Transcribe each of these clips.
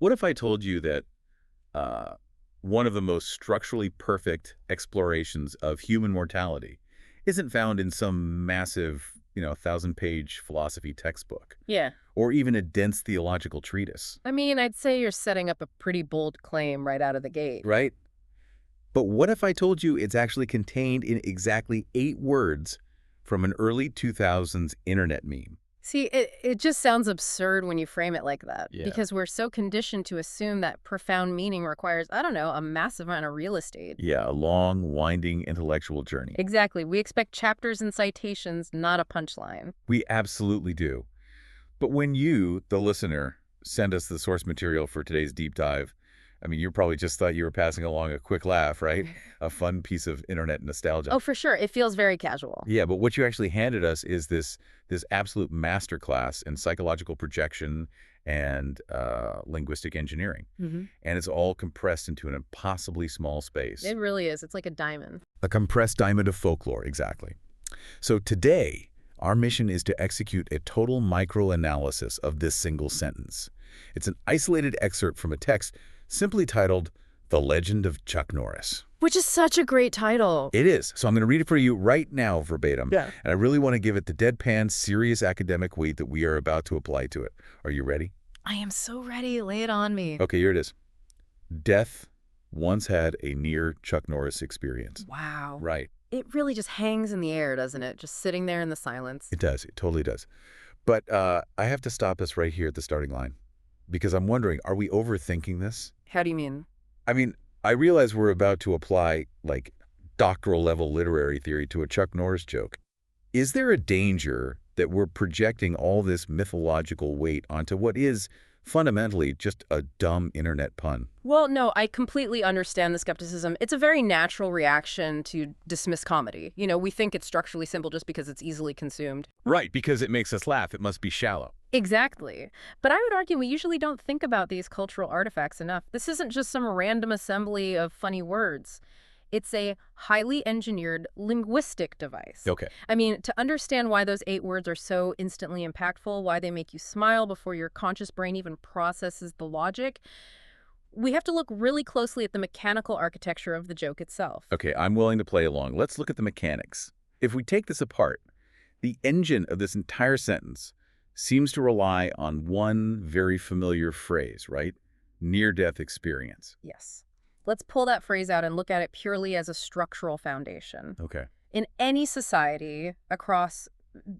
What if I told you that uh, one of the most structurally perfect explorations of human mortality isn't found in some massive, 1,000-page philosophy textbook, Yeah. or even a dense theological treatise, I mean, I'd say you're setting up a pretty bold claim right out of the gate. right? But what if I told you it's actually contained in exactly 8 words from an early 2000s internet meme? See, it just sounds absurd when you frame it like that, Yeah. because we're so conditioned to assume that profound meaning requires, I don't know, a massive amount of real estate. Yeah, a long, winding intellectual journey. Exactly. We expect chapters and citations, not a punchline. We absolutely do. But when you, the listener, send us the source material for today's deep dive, I mean, you probably just thought you were passing along a quick laugh, right? A fun piece of internet nostalgia. Oh, for sure. It feels very casual. Yeah, but what you actually handed us is this absolute masterclass in psychological projection and linguistic engineering. Hmm. And it's all compressed into an impossibly small space. It really is. It's like a diamond. A compressed diamond of folklore, exactly. So today, our mission is to execute a total microanalysis of this single sentence. It's an isolated excerpt from a text simply titled The Legend of Chuck Norris. Which is such a great title. It is. So I'm going to read it for you right now verbatim. Yeah. And I really want to give it the deadpan, serious academic weight that we are about to apply to it. Are you ready? I am so ready. Lay it on me. Okay, here it is. Death once had a near Chuck Norris experience. Wow. Right. It really just hangs in the air, doesn't it? Just sitting there in the silence. It does. It totally does. But I have to stop us right here at the starting line because I'm wondering, are we overthinking this? How do you mean? I mean, I realize we're about to apply, like, doctoral-level literary theory to a Chuck Norris joke. Is there a danger that we're projecting all this mythological weight onto what is fundamentally just a dumb internet pun? Well, no, I completely understand the skepticism. It's a very natural reaction to dismiss comedy. We think it's structurally simple just because it's easily consumed. Right, because it makes us laugh. It must be shallow. Exactly. But I would argue we usually don't think about these cultural artifacts enough. This isn't just some random assembly of funny words. It's a highly engineered linguistic device. Okay. I mean, to understand why those 8 words are so instantly impactful, why they make you smile before your conscious brain even processes the logic, we have to look really closely at the mechanical architecture of the joke itself. Okay, I'm willing to play along. Let's look at the mechanics. If we take this apart, the engine of this entire sentence seems to rely on one very familiar phrase, right? Near-death experience. Yes. Let's pull that phrase out and look at it purely as a structural foundation. Okay. In any society, across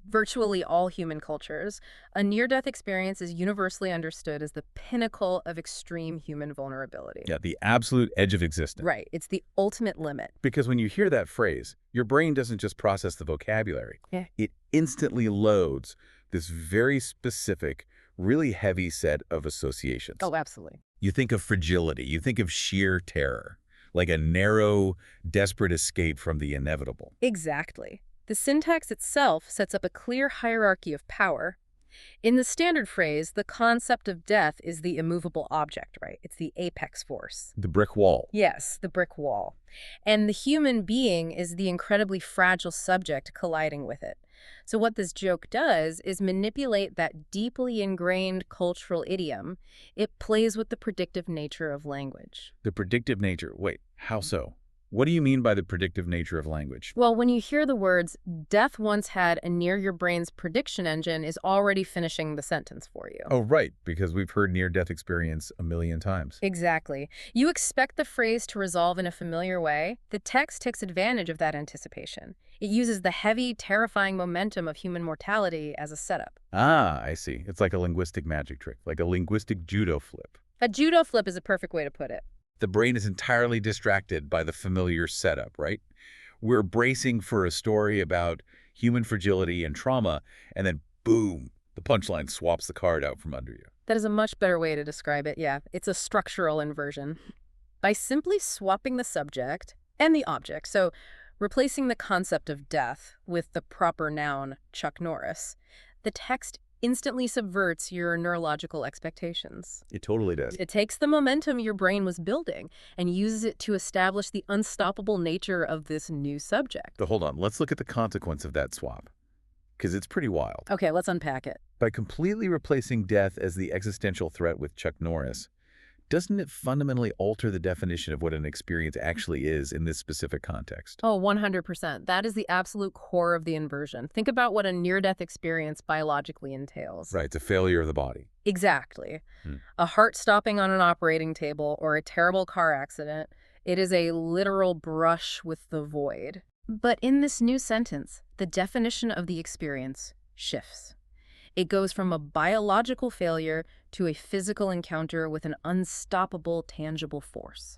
virtually all human cultures, a near-death experience is universally understood as the pinnacle of extreme human vulnerability. Yeah, the absolute edge of existence. Right. It's the ultimate limit. Because when you hear that phrase, your brain doesn't just process the vocabulary. Yeah. It instantly loads this very specific, really heavy set of associations. Oh, absolutely. You think of fragility. You think of sheer terror, like a narrow, desperate escape from the inevitable. Exactly. The syntax itself sets up a clear hierarchy of power. In the standard phrase, the concept of death is the immovable object, right? It's the apex force. The brick wall. Yes, the brick wall. And the human being is the incredibly fragile subject colliding with it. So what this joke does is manipulate that deeply ingrained cultural idiom. It plays with the predictive nature of language. The predictive nature. Wait, how so? What do you mean by the predictive nature of language? Well, when you hear the words, death once had a near your brain's prediction engine is already finishing the sentence for you. Oh, right, because we've heard near-death experience a million times. Exactly. You expect the phrase to resolve in a familiar way. The text takes advantage of that anticipation. It uses the heavy, terrifying momentum of human mortality as a setup. Ah, I see. It's like a linguistic magic trick, like a linguistic judo flip. A judo flip is a perfect way to put it. The brain is entirely distracted by the familiar setup, right? We're bracing for a story about human fragility and trauma, and then boom, the punchline swaps the card out from under you. That is a much better way to describe it, yeah. It's a structural inversion. By simply swapping the subject and the object, so replacing the concept of death with the proper noun Chuck Norris, the text instantly subverts your neurological expectations. It totally does. It takes the momentum your brain was building and uses it to establish the unstoppable nature of this new subject. But hold on, let's look at the consequence of that swap, because it's pretty wild. Okay, let's unpack it. By completely replacing death as the existential threat with Chuck Norris, doesn't it fundamentally alter the definition of what an experience actually is in this specific context? Oh, 100%. That is the absolute core of the inversion. Think about what a near-death experience biologically entails. Right, it's a failure of the body. Exactly. Hmm. A heart stopping on an operating table or a terrible car accident. It is a literal brush with the void. But in this new sentence, the definition of the experience shifts. It goes from a biological failure to a physical encounter with an unstoppable, tangible force.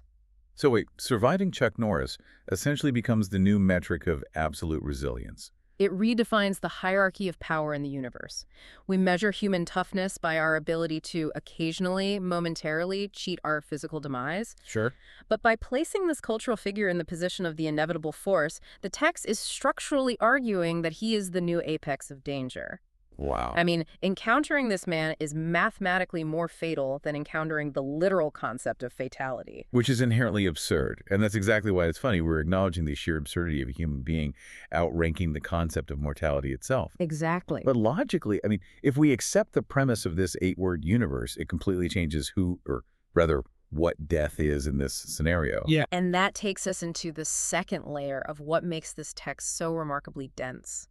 So wait, surviving Chuck Norris essentially becomes the new metric of absolute resilience. It redefines the hierarchy of power in the universe. We measure human toughness by our ability to occasionally, momentarily cheat our physical demise. Sure. But by placing this cultural figure in the position of the inevitable force, the text is structurally arguing that he is the new apex of danger. Wow. I mean, encountering this man is mathematically more fatal than encountering the literal concept of fatality. Which is inherently absurd. And that's exactly why it's funny. We're acknowledging the sheer absurdity of a human being outranking the concept of mortality itself. Exactly. But logically, I mean, if we accept the premise of this 8-word universe, it completely changes who, or rather, what death is in this scenario. Yeah. And that takes us into the second layer of what makes this text so remarkably dense.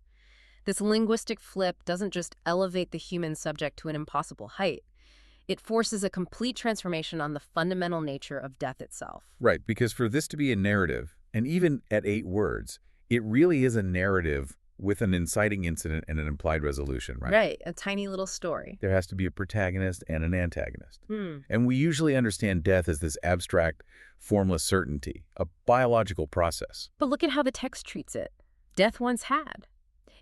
This linguistic flip doesn't just elevate the human subject to an impossible height. It forces a complete transformation on the fundamental nature of death itself. Right, because for this to be a narrative, and even at 8 words, it really is a narrative with an inciting incident and an implied resolution, right? Right, a tiny little story. There has to be a protagonist and an antagonist. Hmm. And we usually understand death as this abstract, formless certainty, a biological process. But look at how the text treats it. Death once had.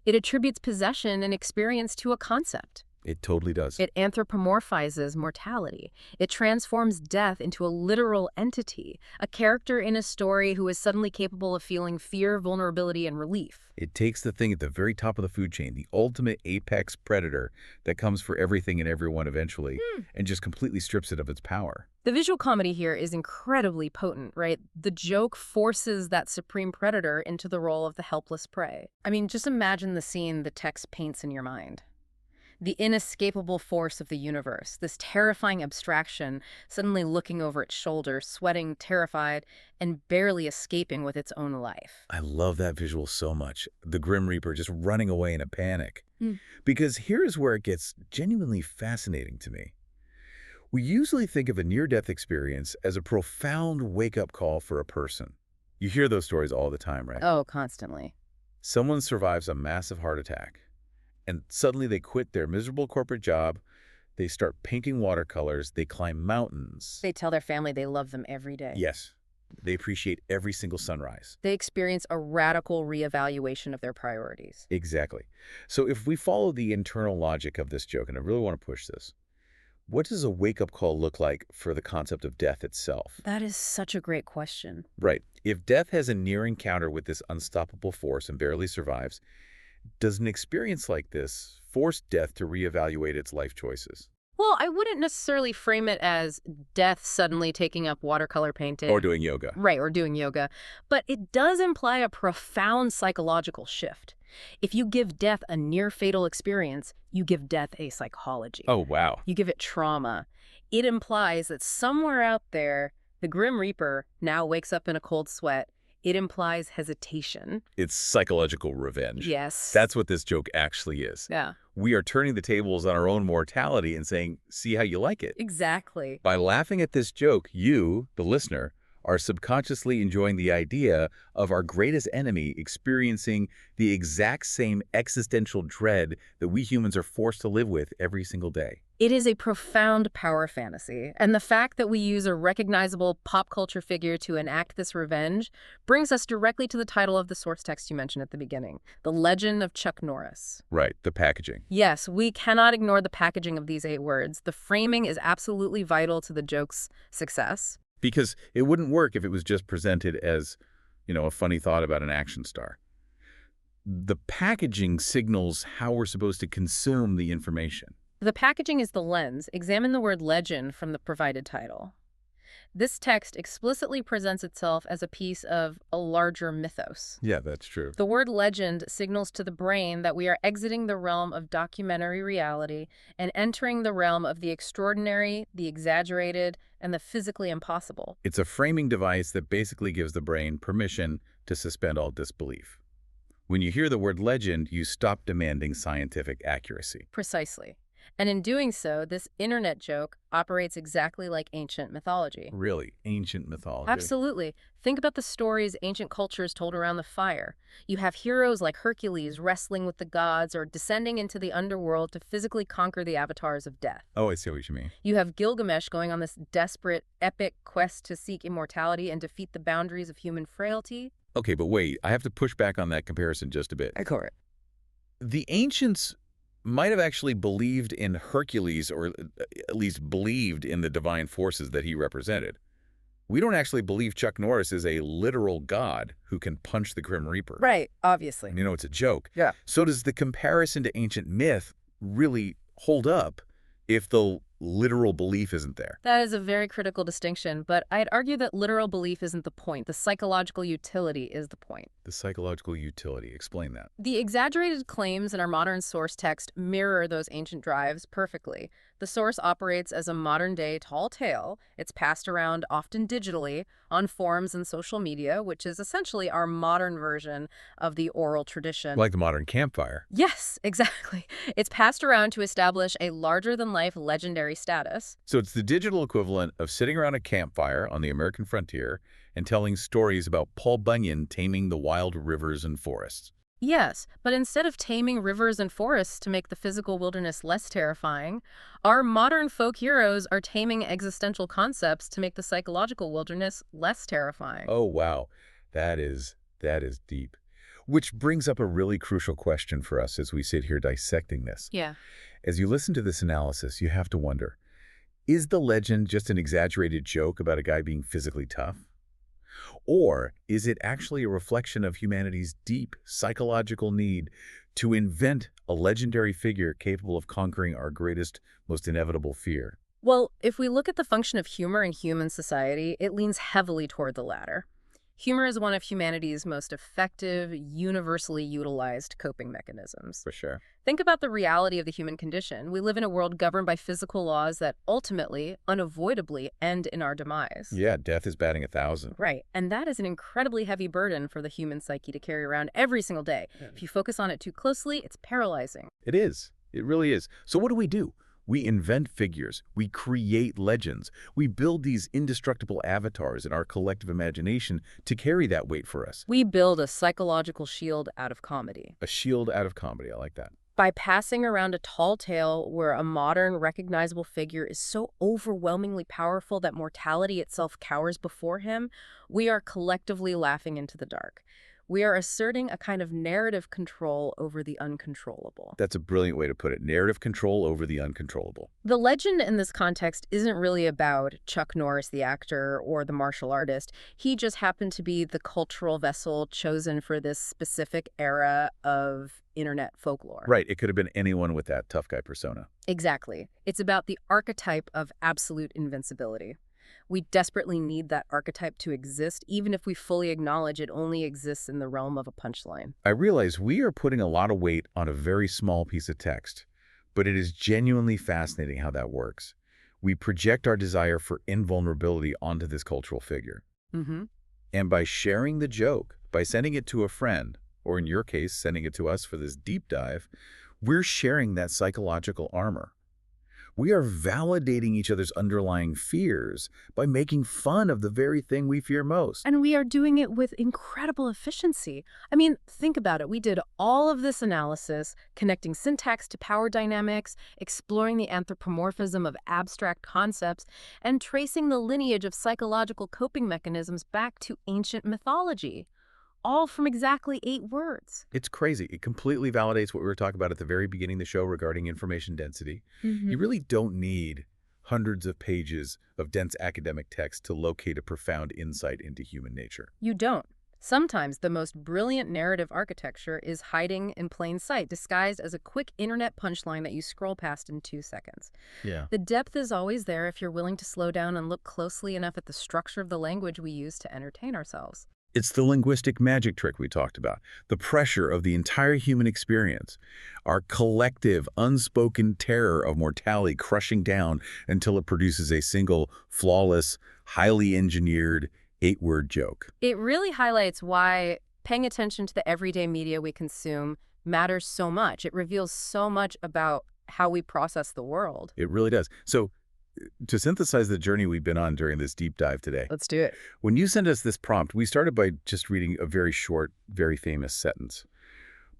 It attributes possession and experience to a concept. It totally does. It anthropomorphizes mortality. It transforms death into a literal entity, a character in a story who is suddenly capable of feeling fear, vulnerability, and relief. It takes the thing at the very top of the food chain, the ultimate apex predator that comes for everything and everyone eventually, and just completely strips it of its power. The visual comedy here is incredibly potent, right? The joke forces that supreme predator into the role of the helpless prey. I mean, just imagine the scene the text paints in your mind. The inescapable force of the universe, this terrifying abstraction, suddenly looking over its shoulder, sweating, terrified, and barely escaping with its own life. I love that visual so much. The Grim Reaper just running away in a panic. Hmm. Because here's where it gets genuinely fascinating to me. We usually think of a near-death experience as a profound wake-up call for a person. You hear those stories all the time, right? Oh, constantly. Someone survives a massive heart attack, and suddenly they quit their miserable corporate job, they start painting watercolors, they climb mountains. They tell their family they love them every day. Yes, they appreciate every single sunrise. They experience a radical reevaluation of their priorities. Exactly. So if we follow the internal logic of this joke, and I really want to push this, what does a wake-up call look like for the concept of death itself? That is such a great question. Right. If death has a near encounter with this unstoppable force and barely survives, does an experience like this force death to reevaluate its life choices? Well, I wouldn't necessarily frame it as death suddenly taking up watercolor painting. Or doing yoga. Right, or doing yoga. But it does imply a profound psychological shift. If you give death a near-fatal experience, you give death a psychology. Oh, wow. You give it trauma. It implies that somewhere out there, the Grim Reaper now wakes up in a cold sweat. It implies hesitation. It's psychological revenge. Yes. That's what this joke actually is. Yeah. We are turning the tables on our own mortality and saying, see how you like it. Exactly. By laughing at this joke, you, the listener, are subconsciously enjoying the idea of our greatest enemy experiencing the exact same existential dread that we humans are forced to live with every single day. It is a profound power fantasy, and the fact that we use a recognizable pop culture figure to enact this revenge brings us directly to the title of the source text you mentioned at the beginning, The Legend of Chuck Norris. Right, the packaging. Yes, we cannot ignore the packaging of these 8 words. The framing is absolutely vital to the joke's success. Because it wouldn't work if it was just presented as, a funny thought about an action star. The packaging signals how we're supposed to consume the information. The packaging is the lens. Examine the word legend from the provided title. This text explicitly presents itself as a piece of a larger mythos. Yeah, that's true. The word legend signals to the brain that we are exiting the realm of documentary reality and entering the realm of the extraordinary, the exaggerated, and the physically impossible. It's a framing device that basically gives the brain permission to suspend all disbelief. When you hear the word legend, you stop demanding scientific accuracy. Precisely. And in doing so, this internet joke operates exactly like ancient mythology. Really, ancient mythology. Absolutely. Think about the stories ancient cultures told around the fire. You have heroes like Hercules wrestling with the gods or descending into the underworld to physically conquer the avatars of death. Oh, I see what you mean. You have Gilgamesh going on this desperate, epic quest to seek immortality and defeat the boundaries of human frailty. Okay, but wait, I have to push back on that comparison just a bit. Go for it. The ancients might have actually believed in Hercules, or at least believed in the divine forces that he represented. We don't actually believe Chuck Norris is a literal god who can punch the Grim Reaper. Right, obviously. You know, it's a joke. Yeah. So does the comparison to ancient myth really hold up if the literal belief isn't there? That is a very critical distinction, but I'd argue that literal belief isn't the point. The psychological utility is the point. The psychological utility. Explain that. The exaggerated claims in our modern source text mirror those ancient drives perfectly. The source operates as a modern-day tall tale. It's passed around often digitally on forums and social media, which is essentially our modern version of the oral tradition. Like the modern campfire. Yes, exactly. It's passed around to establish a larger-than-life legendary status. So it's the digital equivalent of sitting around a campfire on the American frontier and telling stories about Paul Bunyan taming the wild rivers and forests. Yes, but instead of taming rivers and forests to make the physical wilderness less terrifying, our modern folk heroes are taming existential concepts to make the psychological wilderness less terrifying. Oh, wow. That is deep. Which brings up a really crucial question for us as we sit here dissecting this. Yeah. As you listen to this analysis, you have to wonder, is the legend just an exaggerated joke about a guy being physically tough? Or is it actually a reflection of humanity's deep psychological need to invent a legendary figure capable of conquering our greatest, most inevitable fear? Well, if we look at the function of humor in human society, it leans heavily toward the latter. Humor is one of humanity's most effective, universally utilized coping mechanisms. For sure. Think about the reality of the human condition. We live in a world governed by physical laws that ultimately, unavoidably, end in our demise. Yeah, death is batting 1,000. Right, and that is an incredibly heavy burden for the human psyche to carry around every single day. If you focus on it too closely, it's paralyzing. It is. It really is. So what do? We invent figures. We create legends. We build these indestructible avatars in our collective imagination to carry that weight for us. We build a psychological shield out of comedy. A shield out of comedy. I like that. By passing around a tall tale where a modern, recognizable figure is so overwhelmingly powerful that mortality itself cowers before him, we are collectively laughing into the dark. We are asserting a kind of narrative control over the uncontrollable. That's a brilliant way to put it. Narrative control over the uncontrollable. The legend in this context isn't really about Chuck Norris, the actor, or the martial artist. He just happened to be the cultural vessel chosen for this specific era of internet folklore. Right. It could have been anyone with that tough guy persona. Exactly. It's about the archetype of absolute invincibility. We desperately need that archetype to exist, even if we fully acknowledge it only exists in the realm of a punchline. I realize we are putting a lot of weight on a very small piece of text, but it is genuinely fascinating how that works. We project our desire for invulnerability onto this cultural figure. Mm-hmm. And by sharing the joke, by sending it to a friend, or in your case, sending it to us for this deep dive, we're sharing that psychological armor. We are validating each other's underlying fears by making fun of the very thing we fear most. And we are doing it with incredible efficiency. I mean, think about it. We did all of this analysis, connecting syntax to power dynamics, exploring the anthropomorphism of abstract concepts, and tracing the lineage of psychological coping mechanisms back to ancient mythology. All from exactly 8 words. It's crazy. It completely validates what we were talking about at the very beginning of the show regarding information density. You really don't need hundreds of pages of dense academic text to locate a profound insight into human nature. You don't. Sometimes the most brilliant narrative architecture is hiding in plain sight, disguised as a quick internet punchline that you scroll past in 2 seconds. Yeah. The depth is always there if you're willing to slow down and look closely enough at the structure of the language we use to entertain ourselves. It's the linguistic magic trick we talked about, the pressure of the entire human experience, our collective, unspoken terror of mortality crushing down until it produces a single, flawless, highly engineered, 8-word joke. It really highlights why paying attention to the everyday media we consume matters so much. It reveals so much about how we process the world. It really does. So, to synthesize the journey we've been on during this deep dive today, Let's do it. when you sent us this prompt, we started by just reading a very short, very famous sentence.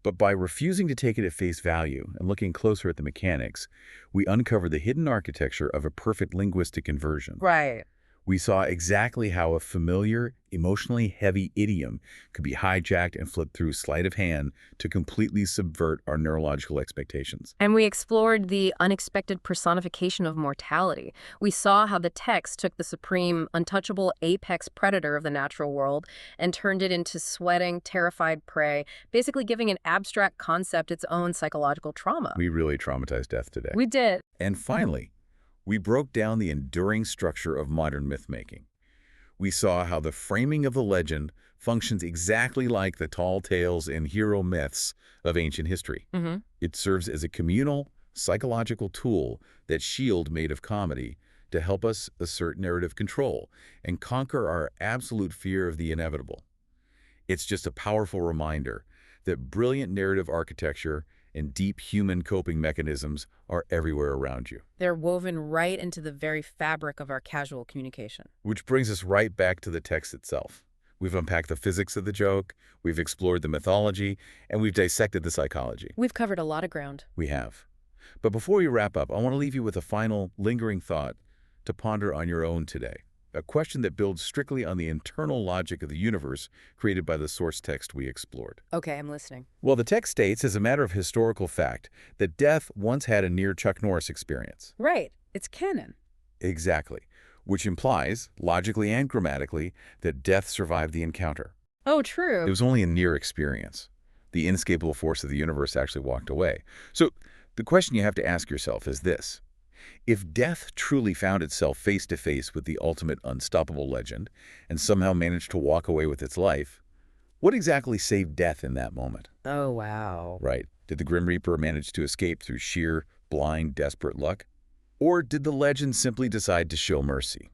But by refusing to take it at face value and looking closer at the mechanics, we uncovered the hidden architecture of a perfect linguistic inversion. Right. We saw exactly how a familiar, emotionally heavy idiom could be hijacked and flipped through sleight of hand to completely subvert our neurological expectations. And we explored the unexpected personification of mortality. We saw how the text took the supreme, untouchable apex predator of the natural world and turned it into sweating, terrified prey, basically giving an abstract concept its own psychological trauma. We really traumatized death today. We did. And finally, we broke down the enduring structure of modern myth-making. We saw how the framing of the legend functions exactly like the tall tales and hero myths of ancient history. It serves as a communal, psychological tool that shield made of comedy to help us assert narrative control and conquer our absolute fear of the inevitable. It's just a powerful reminder that brilliant narrative architecture and deep human coping mechanisms are everywhere around you. They're woven right into the very fabric of our casual communication. Which brings us right back to the text itself. We've unpacked the physics of the joke, we've explored the mythology, and we've dissected the psychology. We've covered a lot of ground. We have. But before we wrap up, I want to leave you with a final, lingering thought to ponder on your own today. A question that builds strictly on the internal logic of the universe created by the source text we explored. Okay, I'm listening. Well, the text states, as a matter of historical fact, that Death once had a near Chuck Norris experience. Right. It's canon. Exactly. Which implies, logically and grammatically, that Death survived the encounter. Oh, true. It was only a near experience. The inescapable force of the universe actually walked away. So the question you have to ask yourself is this. If Death truly found itself face-to-face with the ultimate unstoppable legend and somehow managed to walk away with its life, what exactly saved Death in that moment? Oh, wow. Right. Did the Grim Reaper manage to escape through sheer, blind, desperate luck? Or did the legend simply decide to show mercy?